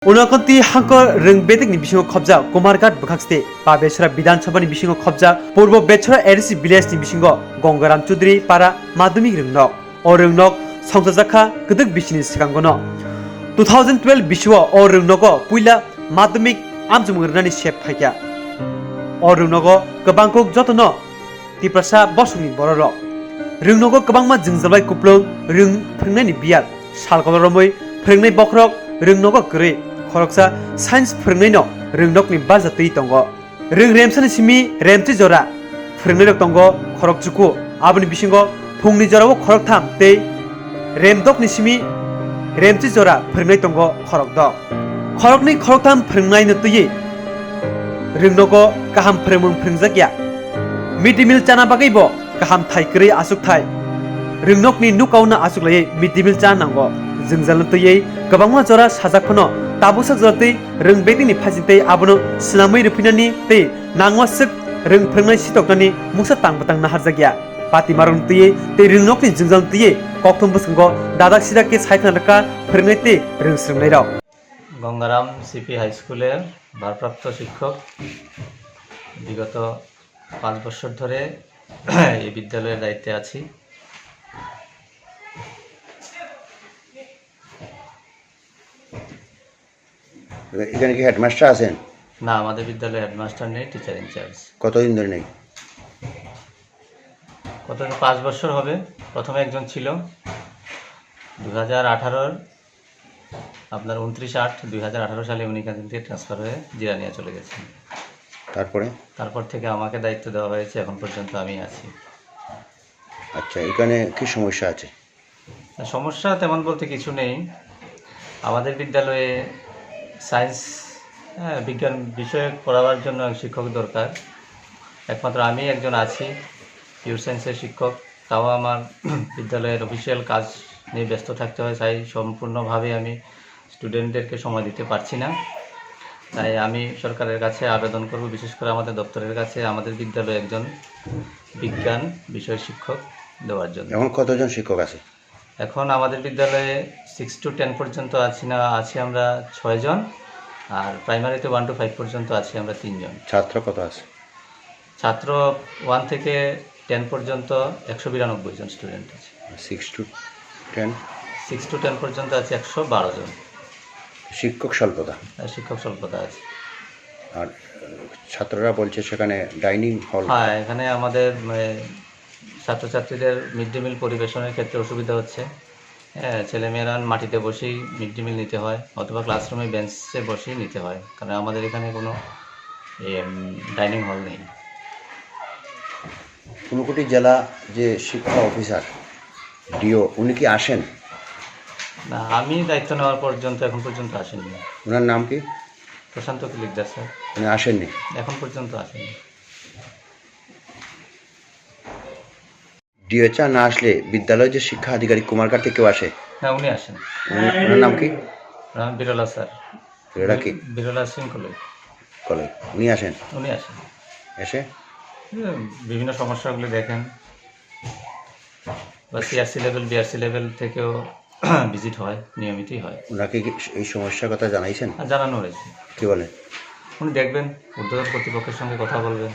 उनकती हांकर रंग बेदकनि बिसिङाव खबजा कुमारघाट बखाक्सते पा बेसरा विधानसभानि बिसिङाव खबजा पूर्व बेसरा एरसि विलेजनि बिसिङाव गंगाराम चौधुरी पारा माध्यमिक रोंनक अ रोंनक संसाजाखा गदक बिसिनि सिगांगनो 2012 बिसिङाव अ रोंनक पुइला माध्यमिक आमजुमगरनानि सेप फाइया अ रोंनक गोबांखौ जतन तिप्रसा बसुनि बरर रोंनक गोबांमा जोंजाबाय कुप्लं रों फोरोंनायनि बियार सालगलरमै फोरोंनाय बख्रक रोंनक गरै खरकसा साइन्स फोरोंनायनो रोंनकनि बाजातै दंग रों रेमसानि सिमि रेमथि जरा फोरोंनाय दंग खरक जुकु आबनि बिसिङाव फुंनि जराव खरक थाम तै रेमदकनि सिमि रेमथि जरा फोरोंनाय दंग खरक द खरकनि खरक थाम फोरोंनाय नतयै रोंनक गाहाम फोरोंजागिया मिड डे मिल चाना बागैबो गाहाम थाइकरै आसुक थाइ रोंनकनि नुकावना आसुकलायै मिड डे मिल चाना नांगौ जोंजालतयै गोबांमा जरा साजाखनो ताबुसक जरतै रों बेदिनि फाजितै आबनो सिनामै रुफिनानि तै नांवासक रों फोरोंनाय सितकनानि मुसा तांबतां नाहारजागिया पाति मारनतयै तै रोंनकनि जोंजालतयै कक्थम बसंग दादाक सिदाके साइथनालका फोरोंनाय तै रों सोंनाय राव गंगाराम সিপি হাই স্কুলের ভারপ্রাপ্ত শিক্ষক বিগত 5 বছর ধরে এই বিদ্যালয়ের দায়িত্বে আছি। এখানে কি হেডমাস্টার আছেন? না, আমাদের বিদ্যালয়ে হেডমাস্টার নেই, টিচার ইনচার্জ। কতদিন ধরে নেই? কত 5 বছর হবে। প্রথমে একজন ছিল 2018 আপনার 29/8/2018 সালে উনি এখান থেকে ট্রান্সফার হয়ে জিরানিয়া চলে গেছেন। তারপর থেকে আমাকে দায়িত্ব দেওয়া হয়েছে, এখন পর্যন্ত আমি আছি। আচ্ছা, এখানে কি সমস্যা আছে? সমস্যা তেমন বলতে কিছু নেই। আমাদের বিদ্যালয়ে সায়েন্স বিজ্ঞান বিষয়ে পড়াবার জন্য শিক্ষক দরকার। একমাত্র আমি একজন আছি পিওর সায়েন্সের শিক্ষক, তাও আমার বিদ্যালয়ের অফিসিয়াল কাজ নিয়ে ব্যস্ত থাকতে হয়, তাই সম্পূর্ণভাবে আমি স্টুডেন্টদেরকে সময় দিতে পারছি না। তাই আমি সরকারের কাছে আবেদন করব, বিশেষ করে আমাদের দপ্তরের কাছে আমাদের বিদ্যালয়ে একজন বিজ্ঞান বিষয়ের শিক্ষক দেওয়ার জন্য। এখন কতজন শিক্ষক আছে? এখন আমাদের বিদ্যালয়ে 6 to 10 পর্যন্ত আছি আমরা 6 জন, আর প্রাইমারিতে 1 to 5 পর্যন্ত আছি আমরা 3 জন। ছাত্র কত আছে? ছাত্র 1 থেকে 10 পর্যন্ত 192 জন স্টুডেন্ট আছে। 6 to 10 পর্যন্ত আছে 112 জন। শিক্ষক স্বল্পতা আছে। আর ছাত্ররা বলছে সেখানে ডাইনিং হল। হ্যাঁ, এখানে আমাদের ছাত্রছাত্রীদের মিড ডে মিল পরিবেশনের ক্ষেত্রে অসুবিধা হচ্ছে। ছেলেমেয়েরা মাটিতে বসেই মিড ডে মিল নিতে হয়, অথবা ক্লাসরুমে বেঞ্চে বসেই নিতে হয়, কারণ আমাদের এখানে কোনো ডাইনিং হল নেই। ঊনকোটি জেলা যে শিক্ষা অফিসার ডিও, উনি কি আসেন? না, আমি দায়িত্ব নেওয়ার পর্যন্ত এখন পর্যন্ত আসেননি। ওনার নাম কি? প্রশান্ত কিলিকদার স্যার। উনি আসেননি? এখন পর্যন্ত আসেননি। ডিওচা না আসলে বিদ্যালয়ের যে শিক্ষা আধিকারিক কুমারঘাট থেকে কেউ আসে? হ্যাঁ, উনি আসেন। ওনার নাম কি? বিরলা স্যার। এটা কি? বিরলা সিং কলেজ। উনি আসেন? এসে বিভিন্ন সমস্যাগুলি দেখেন, বা সিআরসি লেভেল বিআরসি লেভেল থেকেও ভিজিট হয়, নিয়মিতই হয়। ওনাকে কি এই সমস্যার কথা জানাইছেন? জানানো হয়েছে। কি বলেন? উনি দেখবেন, ঊর্ধ্বতন কর্তৃপক্ষের সঙ্গে কথা বলবেন।